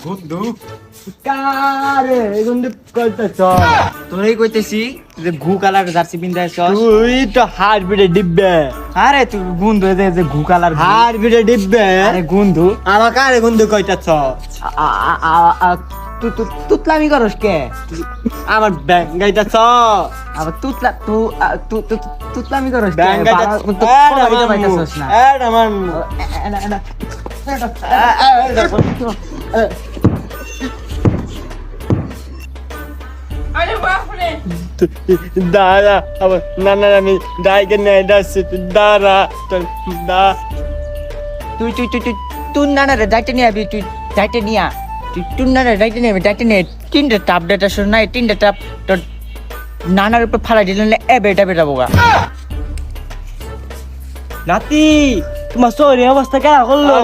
বন্ধু কারে বন্ধু কইতেছ তোরই কইতেছি যে ঘু কালার জার্সি পিন্ধাইছ তুই তো হাড় বিড়ে ডিব্বে আরে তুই গুন্ধু যে ঘু কালার হাড় বিড়ে ডিব্বে আরে গুন্ধু আমার কারে বন্ধু কইতেছ তুতলামি করস কে আমার ব্যাংক গাইতেছ আবার তুতলামি করস কে ব্যাংক গাইতেছ না এড আমার দাঁড়া আবার না না আমি ডাইকে নেই যাচ্ছি দাঁড়া তুই তুই তুই তুই তুই নানারে দায়িত্ব নিয়ে আবি তুই দায়িত্ব নিয়া তুই তুই নানারে দায়িত্ব নিয়ে দায়িত্ব নিয়ে তিনটে টাপ ডেটা শোন নাই তিনটে টাপ তোর নানার উপর ফালাই দিলে এ বেটা বেটা বোগা নাতি তোমার শরীর অবস্থা কেন করলো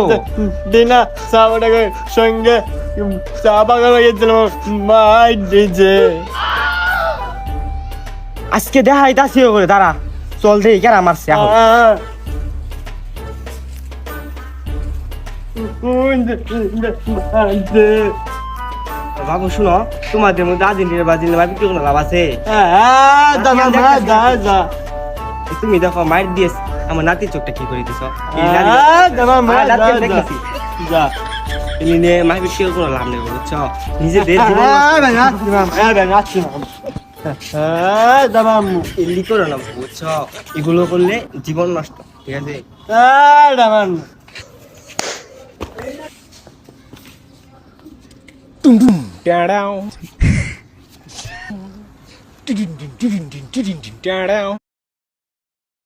দিনা সাবাটাকে সঙ্গে চা বাগান গেছিলাম মাই দিছে আজকে দেখাই তাসি করে দাঁড়া চল দেই কেন মারছে এখন বাবু শুনো তোমাদের মধ্যে আর্জেন্টিনা ব্রাজিল ভাবি কি কোনো লাভ আছে তুমি দেখো মাইর দিয়েছ আমার নাতির চোখটা কি করে দিছ মাইর কি কোনো লাভ নেই বুঝছো নিজেদের এলি করো না বুঝছো এগুলো করলে জীবন নষ্ট ঠিক আছে Down.